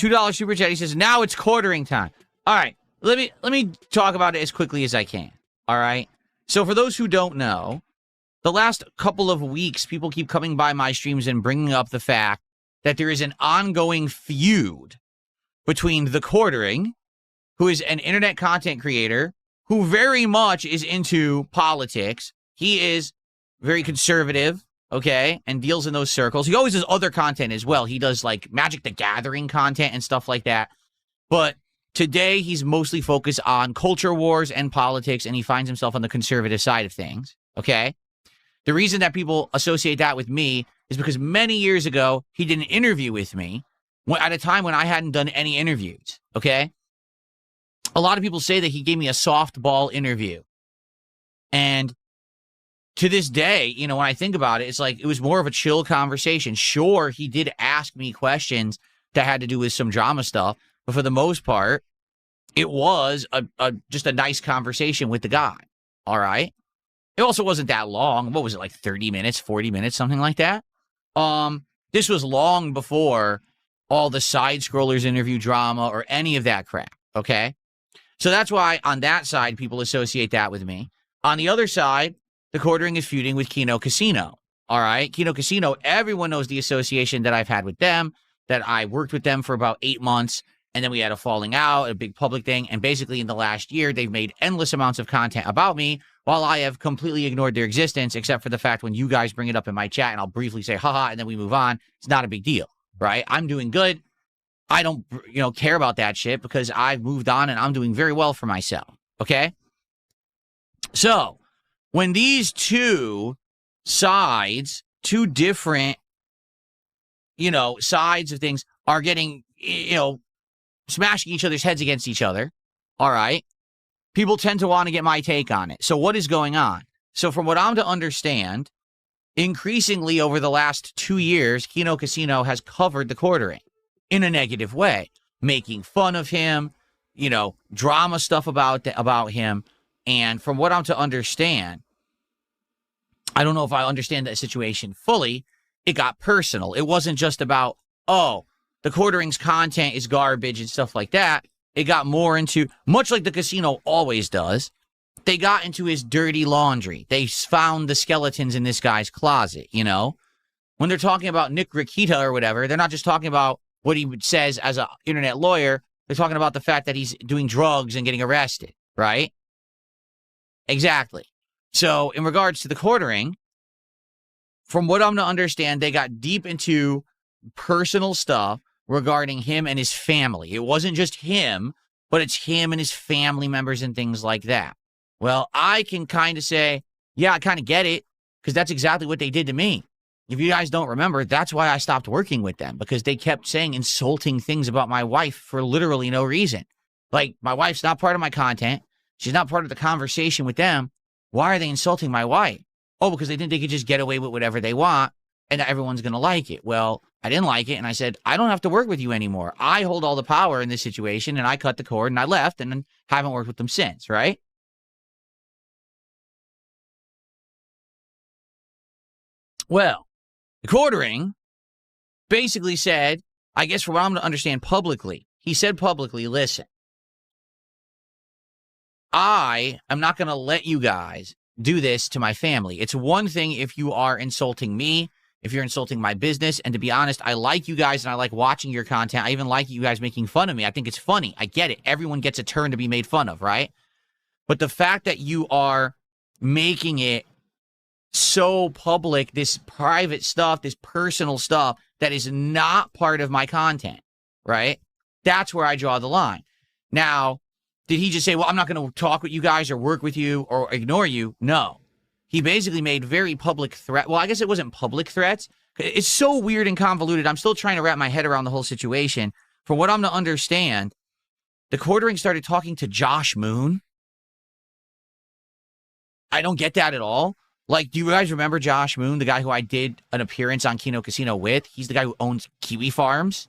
$2 super chat. He says, now it's quartering time. All right. Let me talk about it as quickly as I can. All right. So for those who don't know, the last couple of weeks, people keep coming by my streams and bringing up the fact that there is an ongoing feud between the Quartering, who is an internet content creator who very much is into politics. He is very conservative, okay, and deals in those circles. He always does other content as well. He does like Magic the Gathering content and stuff like that. But today, he's mostly focused on culture wars and politics, and he finds himself on the conservative side of things, okay? The reason that people associate that with me is because many years ago, he did an interview with me at a time when I hadn't done any interviews, okay? A lot of people say that he gave me a softball interview. And to this day, you know, when I think about it, it's like it was more of a chill conversation. Sure, he did ask me questions that had to do with some drama stuff, but for the most part, it was just a nice conversation with the guy, all right? It also wasn't that long. What was it, like 30 minutes, 40 minutes, something like that? This was long before all the side-scrollers interview drama or any of that crap, okay? So that's why on that side, people associate that with me. On the other side, the Quartering is feuding with Kino Casino, all right? Kino Casino, everyone knows the association that I've had with them, that I worked with them for about 8 months, and then we had a falling out, a big public thing, and basically in the last year, they've made endless amounts of content about me, while I have completely ignored their existence, except for the fact when you guys bring it up in my chat, and I'll briefly say, haha, and then we move on. It's not a big deal, right? I'm doing good. I don't, care about that shit because I've moved on, and I'm doing very well for myself, okay? So, when these two sides, two different, sides of things are getting, smashing each other's heads against each other, all right? People tend to want to get my take on it. So what is going on? So from what I'm to understand, increasingly over the last 2 years, Kino Casino has covered the Quartering in a negative way, making fun of him, drama stuff about him. And from what I'm to understand, I don't know if I understand that situation fully, it got personal. It wasn't just about, the Quartering's content is garbage and stuff like that. It got more into, much like the casino always does, they got into his dirty laundry. They found the skeletons in this guy's closet, When they're talking about Nick Rakita or whatever, they're not just talking about what he says as an internet lawyer. They're talking about the fact that he's doing drugs and getting arrested, right? Exactly. So in regards to the Quartering, from what I'm to understand, they got deep into personal stuff regarding him and his family. It wasn't just him, but it's him and his family members and things like that. Well, I can kind of say, yeah, I kind of get it, because that's exactly what they did to me. If you guys don't remember, that's why I stopped working with them, because they kept saying insulting things about my wife for literally no reason. Like, my wife's not part of my content. She's not part of the conversation with them. Why are they insulting my wife? Oh, because they think they could just get away with whatever they want and that everyone's going to like it. Well, I didn't like it, and I said, I don't have to work with you anymore. I hold all the power in this situation, and I cut the cord, and I left, and haven't worked with them since, right? Well, the Quartering basically said, I guess from what I'm to understand publicly, he said publicly, listen, I am not going to let you guys do this to my family. It's one thing if you are insulting me, if you're insulting my business, and to be honest, I like you guys and I like watching your content. I even like you guys making fun of me. I think it's funny. I get it. Everyone gets a turn to be made fun of, right? But the fact that you are making it so public, this private stuff, this personal stuff that is not part of my content, right? That's where I draw the line. Now, did he just say, well, I'm not going to talk with you guys or work with you or ignore you? No. He basically made very public threat. Well, I guess it wasn't public threats. It's so weird and convoluted. I'm still trying to wrap my head around the whole situation. From what I'm to understand, the Quartering started talking to Josh Moon. I don't get that at all. Like, do you guys remember Josh Moon, the guy who I did an appearance on Kino Casino with? He's the guy who owns Kiwi Farms.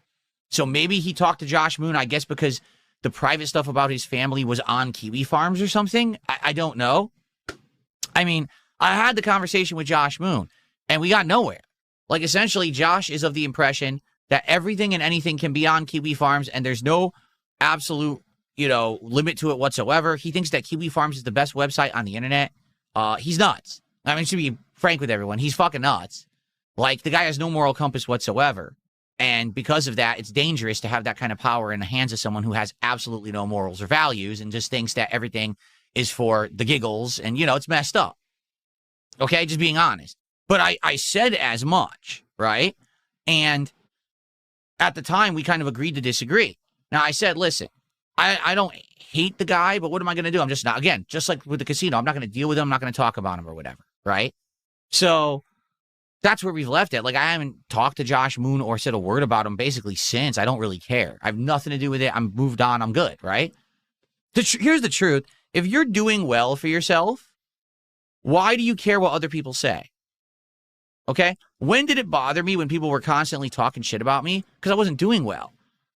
So maybe he talked to Josh Moon, I guess, because the private stuff about his family was on Kiwi Farms or something. I don't know. I mean, I had the conversation with Josh Moon, and we got nowhere. Like, essentially, Josh is of the impression that everything and anything can be on Kiwi Farms and there's no absolute, limit to it whatsoever. He thinks that Kiwi Farms is the best website on the internet. He's nuts. I mean, to be frank with everyone, he's fucking nuts. Like, the guy has no moral compass whatsoever. And because of that, it's dangerous to have that kind of power in the hands of someone who has absolutely no morals or values and just thinks that everything is for the giggles. And, it's messed up. Okay, just being honest. But I said as much, right? And at the time, we kind of agreed to disagree. Now, I said, listen, I don't hate the guy, but what am I going to do? I'm just not, again, just like with the casino, I'm not going to deal with him. I'm not going to talk about him or whatever, right? So that's where we've left it. Like, I haven't talked to Josh Moon or said a word about him basically since. I don't really care. I have nothing to do with it. I'm moved on. I'm good, right? Here's the truth. If you're doing well for yourself, why do you care what other people say? Okay? When did it bother me when people were constantly talking shit about me? Because I wasn't doing well.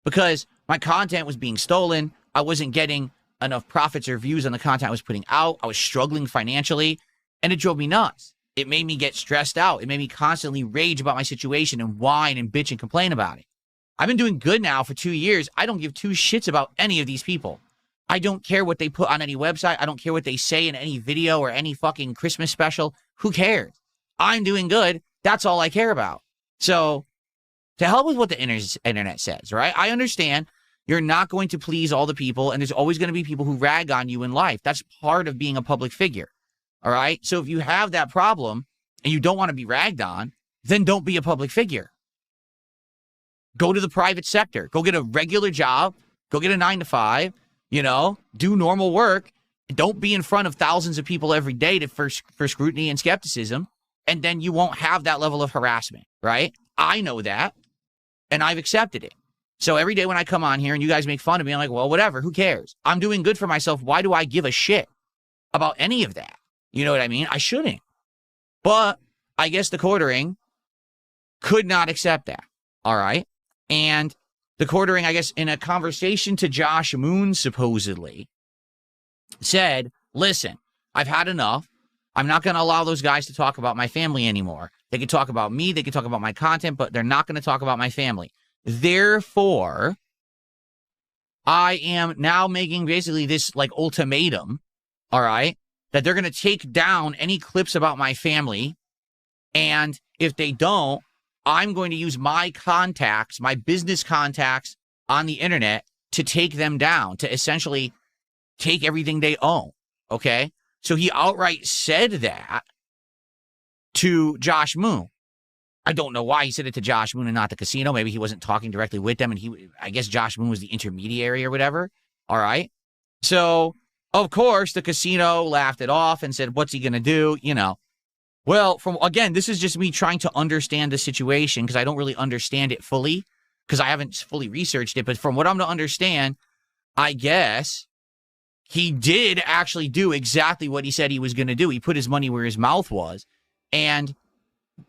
Because my content was being stolen. I wasn't getting enough profits or views on the content I was putting out. I was struggling financially. And it drove me nuts. It made me get stressed out. It made me constantly rage about my situation and whine and bitch and complain about it. I've been doing good now for 2 years. I don't give two shits about any of these people. I don't care what they put on any website. I don't care what they say in any video or any fucking Christmas special. Who cares? I'm doing good. That's all I care about. So, to hell with what the internet says, right? I understand you're not going to please all the people, and there's always going to be people who rag on you in life. That's part of being a public figure, all right? So if you have that problem and you don't want to be ragged on, then don't be a public figure. Go to the private sector. Go get a regular job. Go get a 9-to-5, do normal work. Don't be in front of thousands of people every day for scrutiny and skepticism, and then you won't have that level of harassment, right? I know that, and I've accepted it. So every day when I come on here and you guys make fun of me, I'm like, well, whatever, who cares? I'm doing good for myself. Why do I give a shit about any of that? You know what I mean? I shouldn't. But I guess the quartering could not accept that, all right? And the quartering, I guess, in a conversation to Josh Moon, supposedly, said, listen, I've had enough. I'm not going to allow those guys to talk about my family anymore. They can talk about me. They can talk about my content, but they're not going to talk about my family. Therefore, I am now making basically this like ultimatum, all right, that they're going to take down any clips about my family. And if they don't, I'm going to use my contacts, my business contacts on the internet to take them down, to essentially take everything they own. Okay. So he outright said that to Josh Moon. I don't know why he said it to Josh Moon and not the casino. Maybe he wasn't talking directly with them, and I guess Josh Moon was the intermediary or whatever. All right. So, of course, the casino laughed it off and said, what's he going to do? Well, again, this is just me trying to understand the situation because I don't really understand it fully because I haven't fully researched it. But from what I'm to understand, I guess he did actually do exactly what he said he was going to do. He put his money where his mouth was. And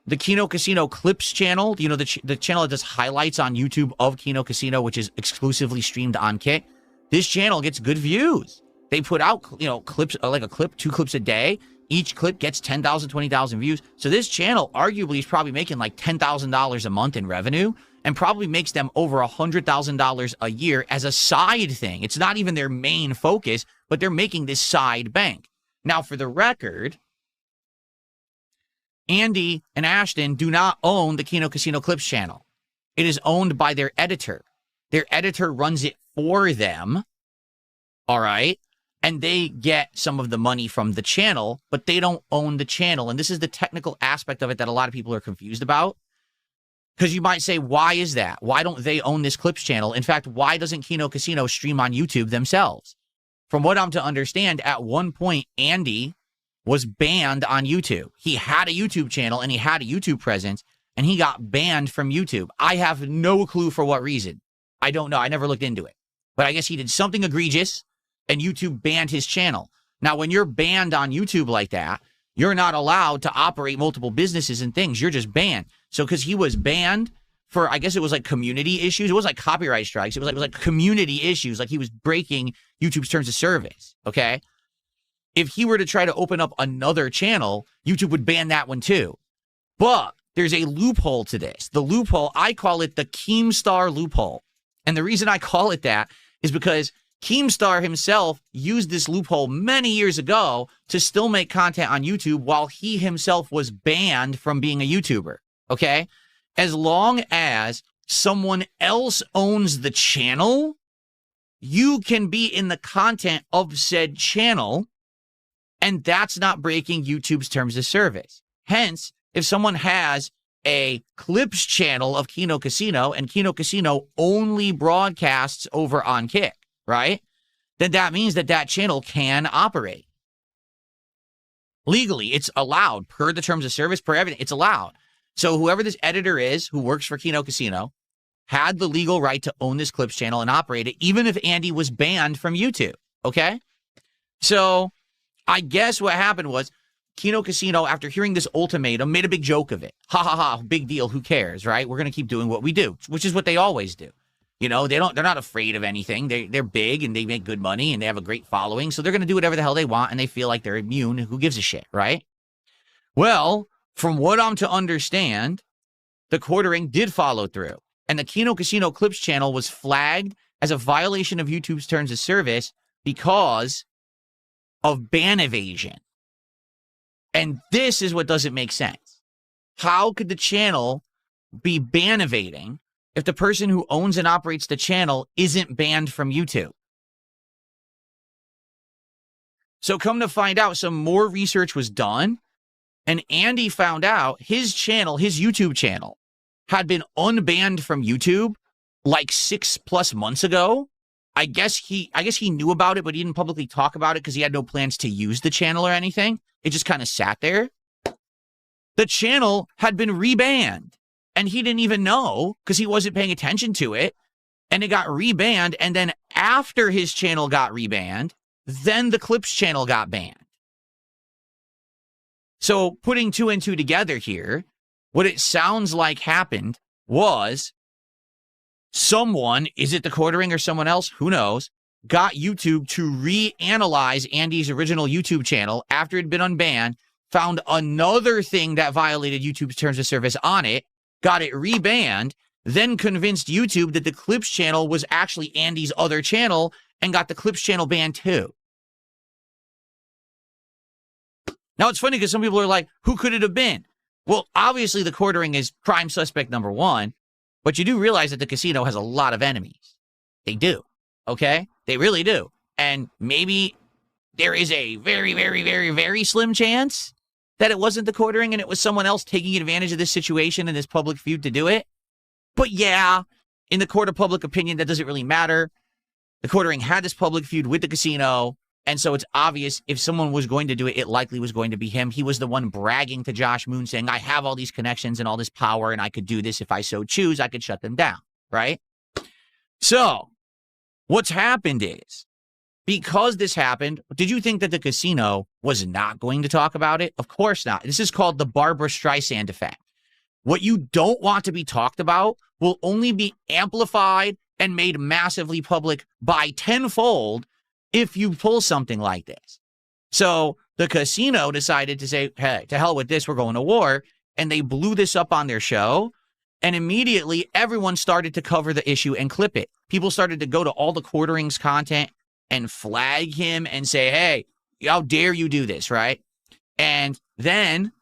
the Kino Casino Clips channel, the channel that does highlights on YouTube of Kino Casino, which is exclusively streamed on Kick, this channel gets good views. They put out, clips, like a clip, 2 clips a day. Each clip gets 10,000, 20,000 views. So this channel arguably is probably making like $10,000 a month in revenue and probably makes them over $100,000 a year as a side thing. It's not even their main focus, but they're making this side bank. Now, for the record, Andy and Ashton do not own the Kino Casino Clips channel. It is owned by their editor. Their editor runs it for them, all right? And they get some of the money from the channel, but they don't own the channel. And this is the technical aspect of it that a lot of people are confused about. Because you might say, why is that? Why don't they own this Clips channel? In fact, why doesn't Kino Casino stream on YouTube themselves? From what I'm to understand, at one point, Andy was banned on YouTube. He had a YouTube channel and he had a YouTube presence, and he got banned from YouTube. I have no clue for what reason. I don't know. I never looked into it. But I guess he did something egregious, and YouTube banned his channel. Now, when you're banned on YouTube like that, you're not allowed to operate multiple businesses and things. You're just banned. So because he was banned for, I guess it was like community issues. It was like copyright strikes. It was like community issues. Like he was breaking YouTube's terms of service. Okay. If he were to try to open up another channel, YouTube would ban that one too. But there's a loophole to this. The loophole, I call it the Keemstar loophole. And the reason I call it that is because Keemstar himself used this loophole many years ago to still make content on YouTube while he himself was banned from being a YouTuber, okay? As long as someone else owns the channel, you can be in the content of said channel, and that's not breaking YouTube's terms of service. Hence, if someone has a clips channel of Kino Casino and Kino Casino only broadcasts over on Kick, right? Then that means that that channel can operate. Legally, it's allowed per the terms of service, per everything. It's allowed. So whoever this editor is who works for Kino Casino had the legal right to own this clips channel and operate it, even if Andy was banned from YouTube, okay? So I guess what happened was Kino Casino, after hearing this ultimatum, made a big joke of it. Ha ha ha, big deal, who cares, right? We're going to keep doing what we do, which is what they always do. You know, they're not afraid of anything. They're big and they make good money and they have a great following. So they're going to do whatever the hell they want and they feel like they're immune. Who gives a shit, right? Well, from what I'm to understand, the quartering did follow through. And the Kino Casino Clips channel was flagged as a violation of YouTube's terms of service because of ban evasion. And this is what doesn't make sense. How could the channel be ban evading if the person who owns and operates the channel isn't banned from YouTube? So come to find out, some more research was done, and Andy found out his channel, his YouTube channel, had been unbanned from YouTube like 6+ months ago. I guess he knew about it, but he didn't publicly talk about it because he had no plans to use the channel or anything. It just kind of sat there. The channel had been rebanned, and he didn't even know because he wasn't paying attention to it. And it got rebanned, and then after his channel got rebanned, then the Clips channel got banned. So putting two and two together here, what it sounds like happened was someone, is it the quartering or someone else? Who knows? Got YouTube to reanalyze Andy's original YouTube channel after it had been unbanned, found another thing that violated YouTube's terms of service on it, got it rebanned, then convinced YouTube that the Clips channel was actually Andy's other channel and got the Clips channel banned too. Now, it's funny because some people are like, who could it have been? Well, obviously the quartering is prime suspect number one, but you do realize that the casino has a lot of enemies. They do, okay? They really do. And maybe there is a very, very, very, very slim chance that it wasn't the quartering and it was someone else taking advantage of this situation and this public feud to do it. But yeah, in the court of public opinion, that doesn't really matter. The quartering had this public feud with the casino. And so it's obvious if someone was going to do it, it likely was going to be him. He was the one bragging to Josh Moon saying, I have all these connections and all this power and I could do this if I so choose. I could shut them down, right? So what's happened is, because this happened, did you think that the casino was not going to talk about it? Of course not. This is called the Barbara Streisand effect. What you don't want to be talked about will only be amplified and made massively public by tenfold if you pull something like this. So the casino decided to say, hey, to hell with this, we're going to war. And they blew this up on their show. And immediately everyone started to cover the issue and clip it. People started to go to all the quarterings content and flag him and say, hey, how dare you do this, right? And then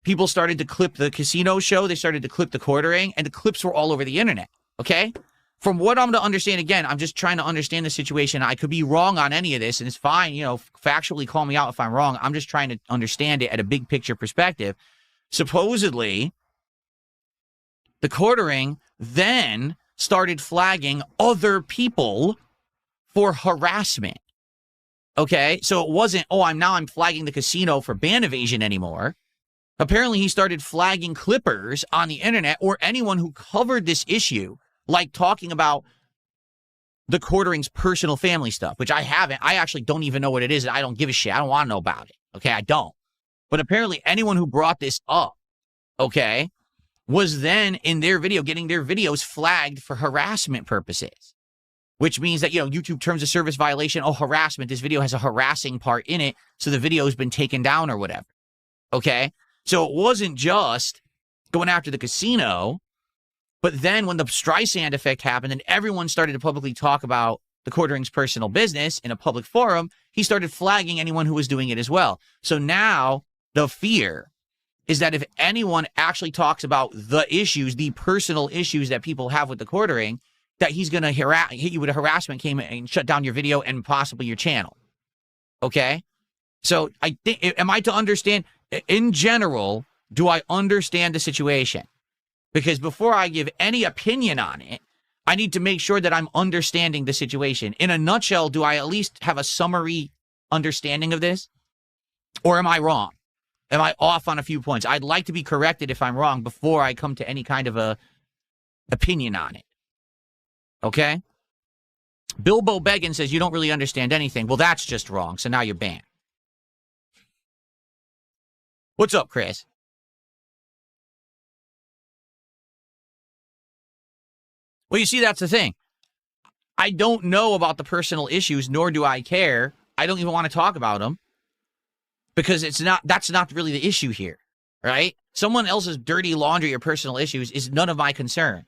people started to clip the casino show. They started to clip the quartering, and the clips were all over the internet, okay? From what I'm to understand, again, I'm just trying to understand the situation. I could be wrong on any of this, and it's fine, you know, factually call me out if I'm wrong. I'm just trying to understand it at a big picture perspective. Supposedly, the quartering then started flagging other people for harassment. Okay, so it wasn't, oh, I'm flagging the casino for ban evasion anymore. Apparently, he started flagging clippers on the internet or anyone who covered this issue, like talking about the quartering's personal family stuff, which I haven't. I actually don't even know what it is, and I don't give a shit. I don't want to know about it. Okay, I don't. But apparently, anyone who brought this up, okay, was then in their video getting their videos flagged for harassment purposes, which means that, you know, YouTube terms of service violation, oh, harassment, this video has a harassing part in it, so the video has been taken down or whatever, okay? So it wasn't just going after the casino. But then when the Streisand effect happened and everyone started to publicly talk about the quartering's personal business in a public forum, he started flagging anyone who was doing it as well. So now the fear is that if anyone actually talks about the issues, the personal issues that people have with the quartering, that he's going to hit you with a harassment claim and shut down your video and possibly your channel. Okay? So I think, am I to understand, in general, do I understand the situation? Because before I give any opinion on it, I need to make sure that I'm understanding the situation. In a nutshell, do I at least have a summary understanding of this? Or am I wrong? Am I off on a few points? I'd like to be corrected if I'm wrong before I come to any kind of a opinion on it. Okay? Bilbo Beggin says you don't really understand anything. Well, that's just wrong, so now you're banned. What's up, Chris? Well, you see, that's the thing. I don't know about the personal issues, nor do I care. I don't even want to talk about them because that's not really the issue here, right? Someone else's dirty laundry or personal issues is none of my concern.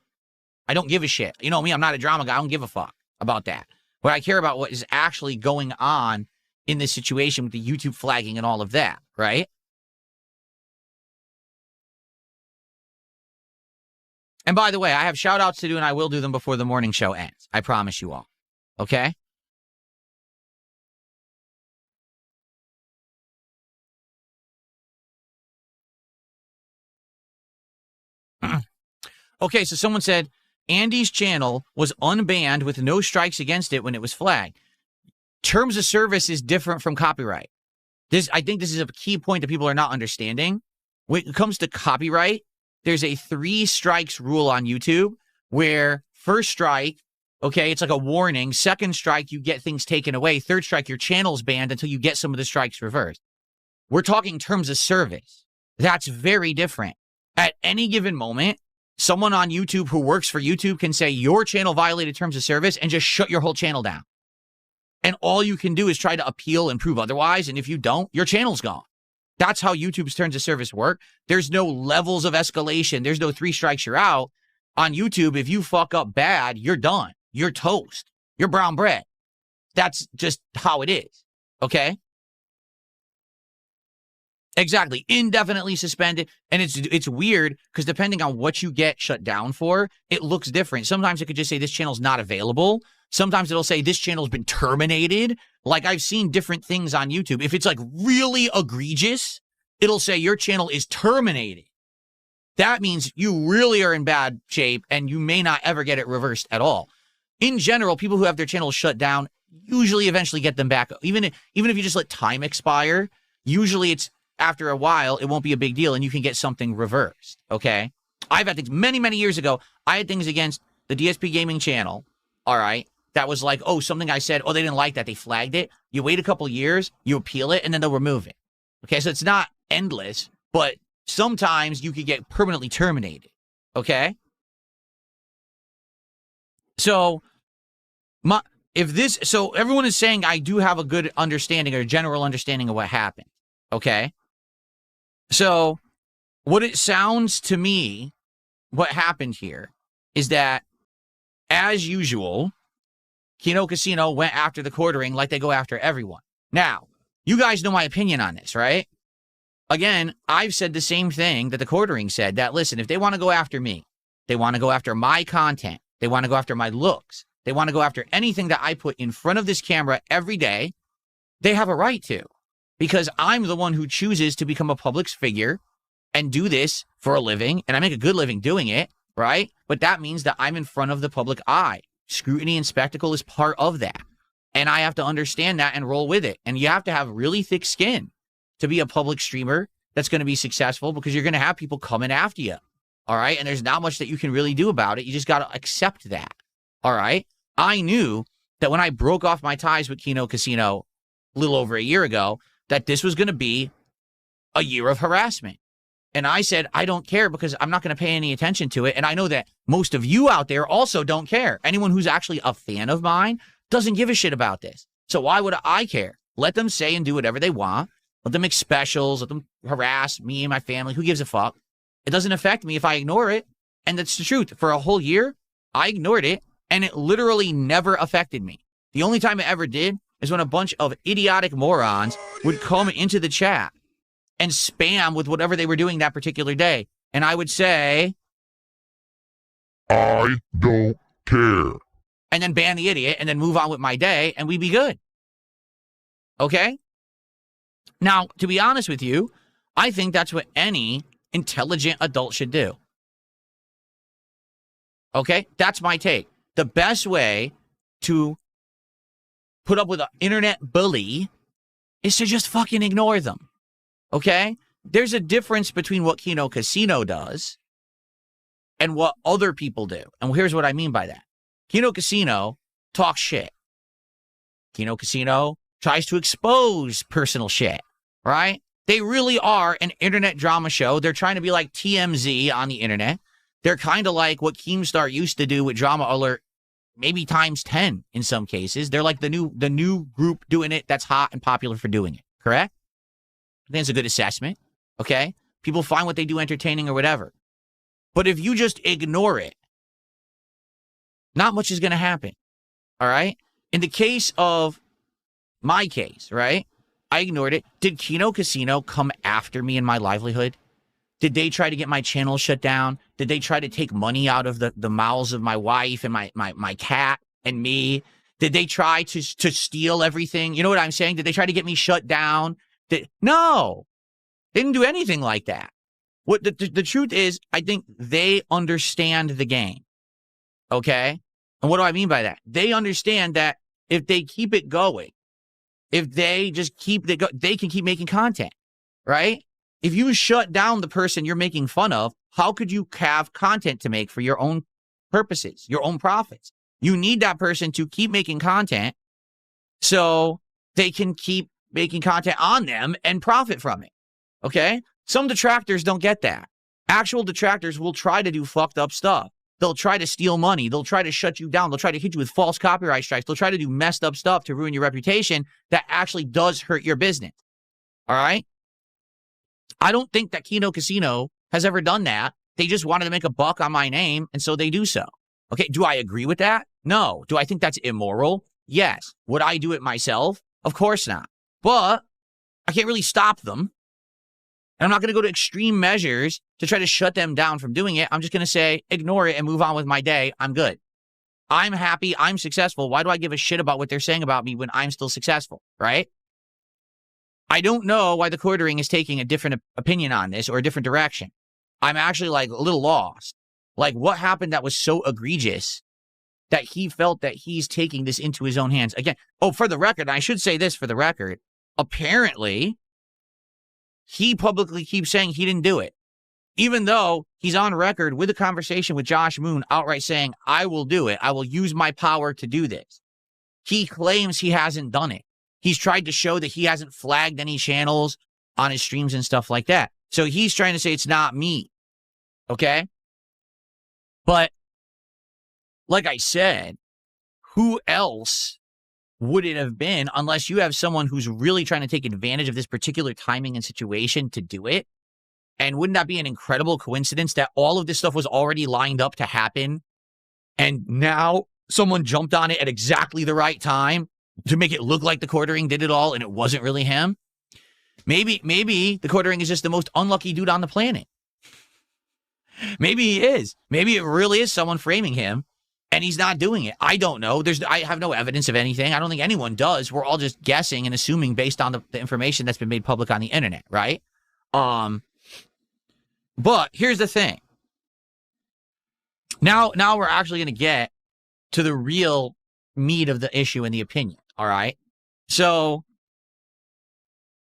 I don't give a shit. You know me, I'm not a drama guy. I don't give a fuck about that. What I care about what is actually going on in this situation with the YouTube flagging and all of that, right? And by the way, I have shout outs to do and I will do them before the morning show ends. I promise you all. Okay? Okay, so someone said Andy's channel was unbanned with no strikes against it when it was flagged. Terms of service is different from copyright. I think this is a key point that people are not understanding. When it comes to copyright, there's a 3 strikes rule on YouTube where first strike, okay, it's like a warning. Second strike, you get things taken away. Third strike, your channel's banned until you get some of the strikes reversed. We're talking terms of service. That's very different. At any given moment, someone on YouTube who works for YouTube can say your channel violated terms of service and just shut your whole channel down. And all you can do is try to appeal and prove otherwise. And if you don't, your channel's gone. That's how YouTube's terms of service work. There's no levels of escalation. There's no 3 strikes, you're out. On YouTube, if you fuck up bad, you're done. You're toast. You're brown bread. That's just how it is. Okay? Exactly. Indefinitely suspended. And it's weird because depending on what you get shut down for, it looks different. Sometimes it could just say this channel's not available. Sometimes it'll say this channel's been terminated. Like I've seen different things on YouTube. If it's like really egregious, it'll say your channel is terminated. That means you really are in bad shape and you may not ever get it reversed at all. In general, people who have their channels shut down usually eventually get them back. Even if you just let time expire, usually it's after a while, it won't be a big deal and you can get something reversed. Okay. I've had things many, many years ago. I had things against the DSP gaming channel. All right. That was like, oh, something I said, oh, they didn't like that. They flagged it. You wait a couple years, you appeal it, and then they'll remove it. Okay, so it's not endless, but sometimes you could get permanently terminated. Okay? So, so everyone is saying I do have a good understanding or a general understanding of what happened. Okay? So, what it sounds to me, what happened here is that, as usual, Kino Casino went after the quartering like they go after everyone. Now, you guys know my opinion on this, right? Again, I've said the same thing that the quartering said, that, listen, if they want to go after me, they want to go after my content, they want to go after my looks, they want to go after anything that I put in front of this camera every day, they have a right to. Because I'm the one who chooses to become a public figure and do this for a living, and I make a good living doing it, right? But that means that I'm in front of the public eye. Scrutiny and spectacle is part of that. And I have to understand that and roll with it. And you have to have really thick skin to be a public streamer that's going to be successful because you're going to have people coming after you. All right. And there's not much that you can really do about it. You just got to accept that. All right. I knew that when I broke off my ties with Kino Casino a little over a year ago, that this was going to be a year of harassment. And I said, I don't care because I'm not going to pay any attention to it. And I know that most of you out there also don't care. Anyone who's actually a fan of mine doesn't give a shit about this. So why would I care? Let them say and do whatever they want. Let them make specials. Let them harass me and my family. Who gives a fuck? It doesn't affect me if I ignore it. And that's the truth. For a whole year, I ignored it, and it literally never affected me. The only time it ever did is when a bunch of idiotic morons would come into the chat and spam with whatever they were doing that particular day. And I would say, I don't care. And then ban the idiot and then move on with my day, and we'd be good. Okay? Now, to be honest with you, I think that's what any intelligent adult should do. Okay? That's my take. The best way to put up with an internet bully is to just fucking ignore them. Okay? There's a difference between what Kino Casino does and what other people do. And here's what I mean by that. Kino Casino talks shit. Kino Casino tries to expose personal shit, right? They really are an internet drama show. They're trying to be like TMZ on the internet. They're kind of like what Keemstar used to do with Drama Alert, maybe times 10 in some cases. They're like the new group doing it that's hot and popular for doing it, correct? I think it's a good assessment, okay? People find what they do entertaining or whatever. But if you just ignore it, not much is going to happen, all right? In the case of my case, right, I ignored it. Did Kino Casino come after me in my livelihood? Did they try to get my channel shut down? Did they try to take money out of the mouths of my wife and my cat and me? Did they try to steal everything? You know what I'm saying? Did they try to get me shut down? No, they didn't do anything like that. What the truth is, I think they understand the game, okay? And what do I mean by that? They understand that if they keep it going, if they just keep it going, they can keep making content, right? If you shut down the person you're making fun of, how could you have content to make for your own purposes, your own profits? You need that person to keep making content so they can keep making content on them and profit from it, okay? Some detractors don't get that. Actual detractors will try to do fucked up stuff. They'll try to steal money. They'll try to shut you down. They'll try to hit you with false copyright strikes. They'll try to do messed up stuff to ruin your reputation that actually does hurt your business, all right? I don't think that Kino Casino has ever done that. They just wanted to make a buck on my name, and so they do so. Okay, do I agree with that? No. Do I think that's immoral? Yes. Would I do it myself? Of course not. But I can't really stop them. And I'm not going to go to extreme measures to try to shut them down from doing it. I'm just going to say, ignore it and move on with my day. I'm good. I'm happy. I'm successful. Why do I give a shit about what they're saying about me when I'm still successful, right? I don't know why the quartering is taking a different opinion on this or a different direction. I'm actually like a little lost. Like, what happened that was so egregious that he felt that he's taking this into his own hands? Again, for the record, I should say this for the record. Apparently, he publicly keeps saying he didn't do it, even though he's on record with a conversation with Josh Moon outright saying, I will do it. I will use my power to do this. He claims he hasn't done it. He's tried to show that he hasn't flagged any channels on his streams and stuff like that. So he's trying to say it's not me. Okay? But like I said, who else would it have been unless you have someone who's really trying to take advantage of this particular timing and situation to do it? And wouldn't that be an incredible coincidence that all of this stuff was already lined up to happen? And now someone jumped on it at exactly the right time to make it look like the quartering did it all and it wasn't really him? Maybe the quartering is just the most unlucky dude on the planet. Maybe he is. Maybe it really is someone framing him and he's not doing it. I don't know. I have no evidence of anything. I don't think anyone does. We're all just guessing and assuming based on the information that's been made public on the internet, right? But here's the thing. Now we're actually going to get to the real meat of the issue and the opinion, all right? So,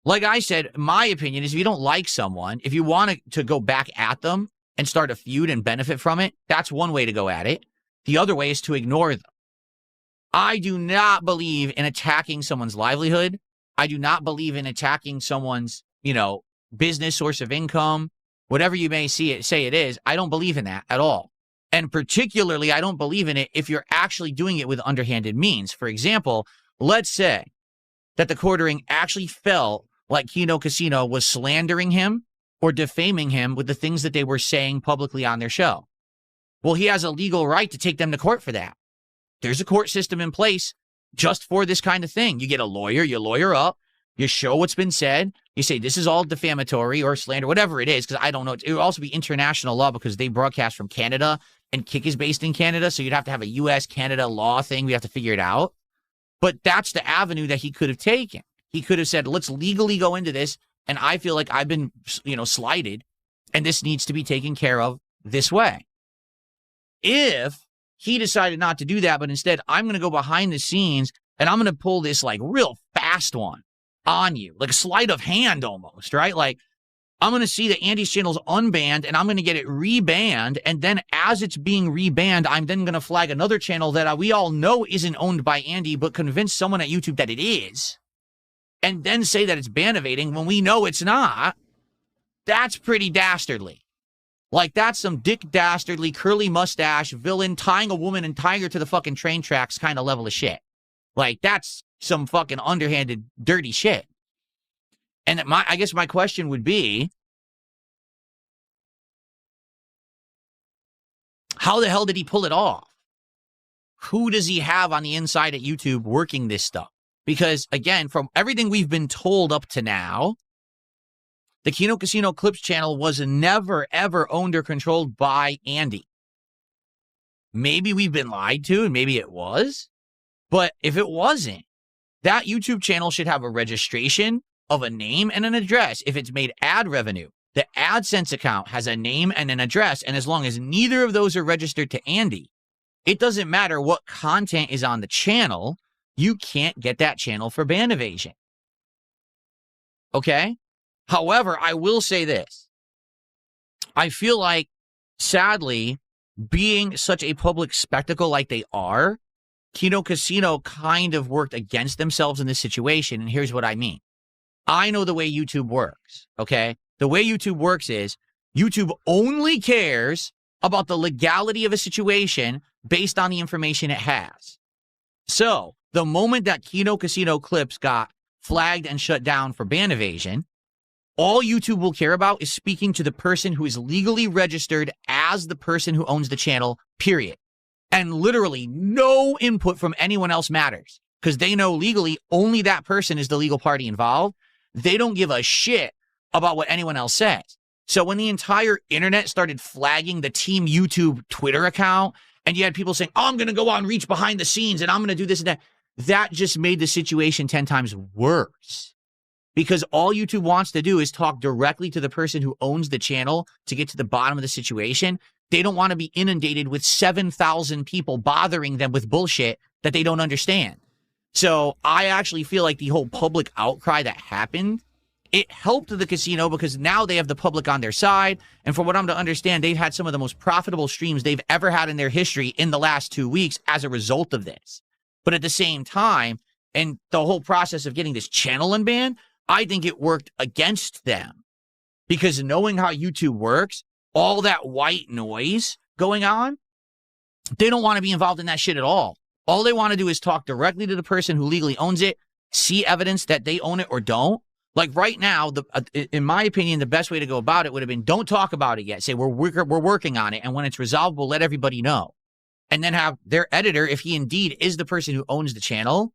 like I said, my opinion is if you don't like someone, if you want to go back at them and start a feud and benefit from it, that's one way to go at it. The other way is to ignore them. I do not believe in attacking someone's livelihood. I do not believe in attacking someone's, business source of income, whatever you may say it is. I don't believe in that at all. And particularly, I don't believe in it if you're actually doing it with underhanded means. For example, let's say that the quartering actually felt like Kino Casino was slandering him or defaming him with the things that they were saying publicly on their show. Well, he has a legal right to take them to court for that. There's a court system in place just for this kind of thing. You get a lawyer, you lawyer up, you show what's been said, you say this is all defamatory or slander, whatever it is, because I don't know. It would also be international law because they broadcast from Canada and Kick is based in Canada, so you'd have to have a U.S.-Canada law thing. We have to figure it out. But that's the avenue that he could have taken. He could have said, let's legally go into this, and I feel like I've been, slighted, and this needs to be taken care of this way. If he decided not to do that, but instead, I'm going to go behind the scenes, and I'm going to pull this, real fast one on you, like a sleight of hand almost, right? Like, I'm going to see that Andy's channel's unbanned, and I'm going to get it rebanned, and then as it's being rebanned, I'm then going to flag another channel that we all know isn't owned by Andy, but convince someone at YouTube that it is, and then say that it's ban evading when we know it's not. That's pretty dastardly. Like, that's some dick dastardly, curly mustache, villain, tying a woman and tying her to the fucking train tracks kind of level of shit. Like, that's some fucking underhanded, dirty shit. And I guess my question would be, how the hell did he pull it off? Who does he have on the inside at YouTube working this stuff? Because, again, from everything we've been told up to now, the Kino Casino Clips channel was never, ever owned or controlled by Andy. Maybe we've been lied to, and maybe it was. But if it wasn't, that YouTube channel should have a registration of a name and an address if it's made ad revenue. The AdSense account has a name and an address, and as long as neither of those are registered to Andy, it doesn't matter what content is on the channel, you can't get that channel for ban evasion. Okay? However, I will say this. I feel like, sadly, being such a public spectacle like they are, Kino Casino kind of worked against themselves in this situation, and here's what I mean. I know the way YouTube works, okay? The way YouTube works is YouTube only cares about the legality of a situation based on the information it has. So, the moment that Kino Casino Clips got flagged and shut down for ban evasion, all YouTube will care about is speaking to the person who is legally registered as the person who owns the channel, period. And literally no input from anyone else matters because they know legally only that person is the legal party involved. They don't give a shit about what anyone else says. So when the entire internet started flagging the Team YouTube Twitter account, and you had people saying, oh, I'm going to go on reach behind the scenes, and I'm going to do this and that, that just made the situation 10 times worse. Because all YouTube wants to do is talk directly to the person who owns the channel to get to the bottom of the situation. They don't want to be inundated with 7,000 people bothering them with bullshit that they don't understand. So I actually feel like the whole public outcry that happened, it helped the casino because now they have the public on their side. And from what I'm to understand, they've had some of the most profitable streams they've ever had in their history in the last 2 weeks as a result of this. But at the same time, and the whole process of getting this channel unbanned, I think it worked against them. Because knowing how YouTube works, all that white noise going on, they don't want to be involved in that shit at all. All they want to do is talk directly to the person who legally owns it, see evidence that they own it or don't. Like right now, in my opinion, the best way to go about it would have been don't talk about it yet. Say we're working on it, and when it's resolved, we'll let everybody know. And then have their editor, if he indeed is the person who owns the channel,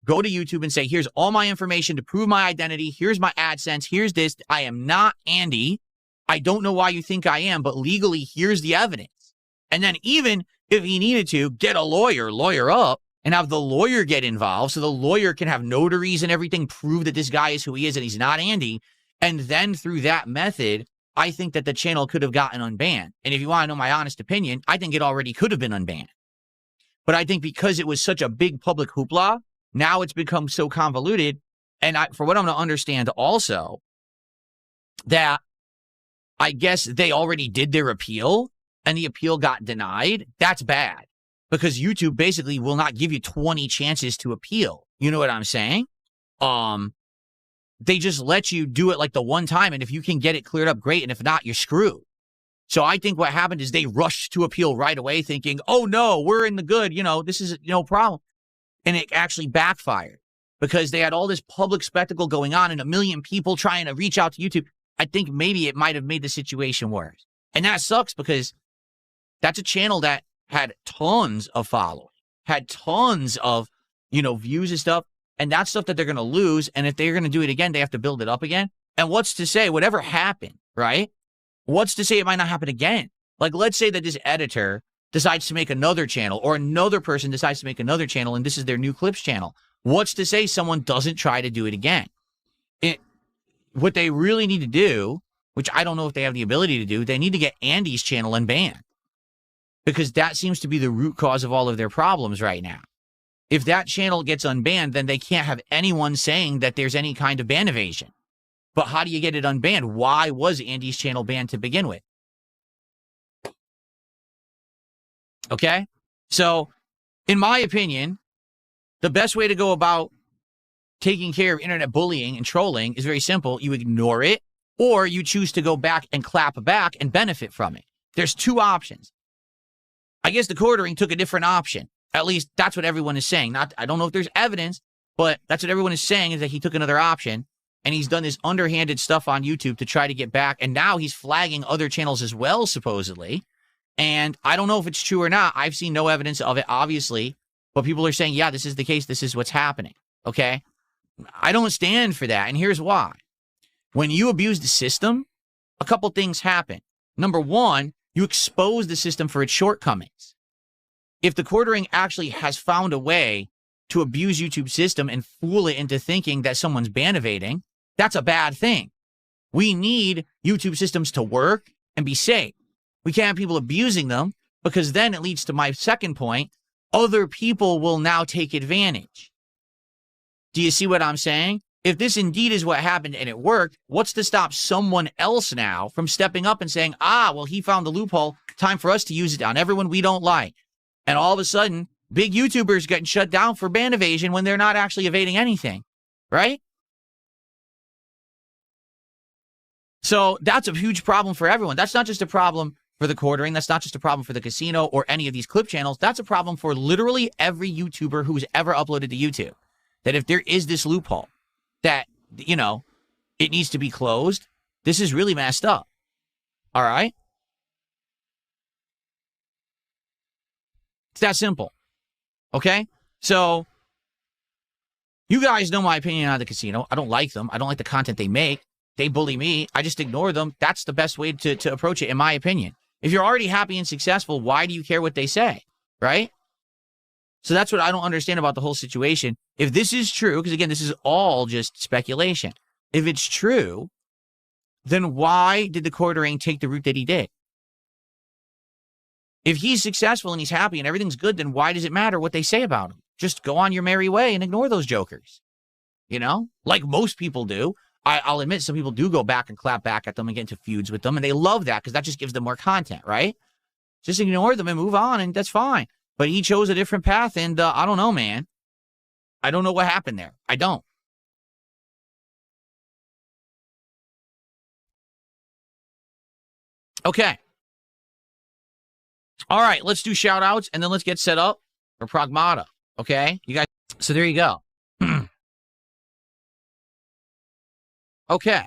go to YouTube and say, here's all my information to prove my identity. Here's my AdSense. Here's this. I am not Andy. I don't know why you think I am, but legally, here's the evidence. And then even if he needed to, get a lawyer up, and have the lawyer get involved so the lawyer can have notaries and everything prove that this guy is who he is and he's not Andy. And then through that method, I think that the channel could have gotten unbanned. And if you want to know my honest opinion, I think it already could have been unbanned. But I think because it was such a big public hoopla, now it's become so convoluted. And for what I'm to understand also, that I guess they already did their appeal and the appeal got denied. That's bad. Because YouTube basically will not give you 20 chances to appeal. You know what I'm saying? They just let you do it like the one time. And if you can get it cleared up, great. And if not, you're screwed. So I think what happened is they rushed to appeal right away thinking, oh no, we're in the good. You know, this is no problem. And it actually backfired because they had all this public spectacle going on and a million people trying to reach out to YouTube. I think maybe it might have made the situation worse. And that sucks because that's a channel that had tons of following, had tons of, views and stuff. And that's stuff that they're going to lose. And if they're going to do it again, they have to build it up again. And what's to say, whatever happened, right? What's to say it might not happen again? Like, let's say that this editor decides to make another channel, or another person decides to make another channel, and this is their new clips channel. What's to say someone doesn't try to do it again? What they really need to do, which I don't know if they have the ability to do, they need to get Andy's channel unbanned. Because that seems to be the root cause of all of their problems right now. If that channel gets unbanned, then they can't have anyone saying that there's any kind of ban evasion. But how do you get it unbanned? Why was Andy's channel banned to begin with? Okay? So, in my opinion, the best way to go about taking care of internet bullying and trolling is very simple. You ignore it, or you choose to go back and clap back and benefit from it. There's two options. I guess the quartering took a different option. At least that's what everyone is saying. I don't know if there's evidence, but that's what everyone is saying, is that he took another option, and he's done this underhanded stuff on YouTube to try to get back, and now he's flagging other channels as well, supposedly. And I don't know if it's true or not. I've seen no evidence of it, obviously, but people are saying, yeah, this is the case. This is what's happening. Okay? I don't stand for that, and here's why. When you abuse the system, a couple things happen. Number one, you expose the system for its shortcomings. If the quartering actually has found a way to abuse YouTube's system and fool it into thinking that someone's ban evading, that's a bad thing. We need YouTube systems to work and be safe. We can't have people abusing them, because then it leads to my second point. Other people will now take advantage. Do you see what I'm saying? If this indeed is what happened and it worked, what's to stop someone else now from stepping up and saying, well, he found the loophole, time for us to use it on everyone we don't like. And all of a sudden, big YouTubers getting shut down for ban evasion when they're not actually evading anything, right? So that's a huge problem for everyone. That's not just a problem for the quartering. That's not just a problem for the casino or any of these clip channels. That's a problem for literally every YouTuber who's ever uploaded to YouTube. That if there is this loophole that, it needs to be closed, this is really messed up. All right? It's that simple. Okay? So, you guys know my opinion on the casino. I don't like them. I don't like the content they make. They bully me. I just ignore them. That's the best way to approach it, in my opinion. If you're already happy and successful, why do you care what they say? Right? So that's what I don't understand about the whole situation. If this is true, because again, this is all just speculation. If it's true, then why did the quartering take the route that he did? If he's successful and he's happy and everything's good, then why does it matter what they say about him? Just go on your merry way and ignore those jokers. Like most people do. I'll admit some people do go back and clap back at them and get into feuds with them, and they love that because that just gives them more content, right? Just ignore them and move on, and that's fine. But he chose a different path, and I don't know, man. I don't know what happened there. I don't. Okay. All right, let's do shout-outs, and then let's get set up for Pragmata, okay? You guys, so there you go. Okay.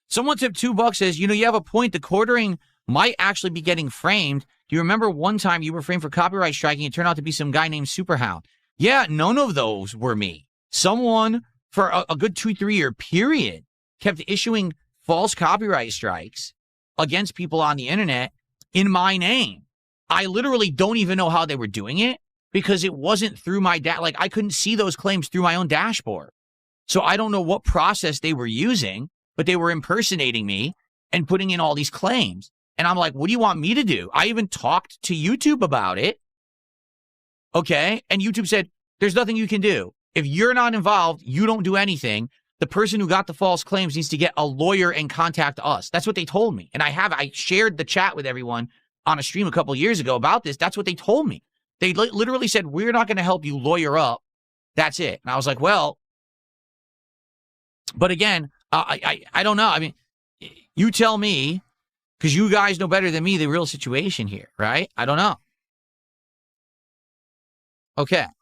Someone tipped $2 says, you have a point. The quartering might actually be getting framed. Do you remember one time you were framed for copyright striking? It turned out to be some guy named Superhound. Yeah, none of those were me. Someone, for a good 2-3 year period, kept issuing false copyright strikes against people on the internet in my name. I literally don't even know how they were doing it because it wasn't through my I couldn't see those claims through my own dashboard. So I don't know what process they were using, but they were impersonating me and putting in all these claims. And I'm like, what do you want me to do? I even talked to YouTube about it. Okay. And YouTube said, there's nothing you can do. If you're not involved, you don't do anything. The person who got the false claims needs to get a lawyer and contact us. That's what they told me. And I shared the chat with everyone on a stream a couple years ago about this. That's what they told me. They literally said, we're not going to help you lawyer up. That's it. And I was like, well, but again, I don't know. I mean, you tell me, because you guys know better than me the real situation here, right? I don't know. Okay.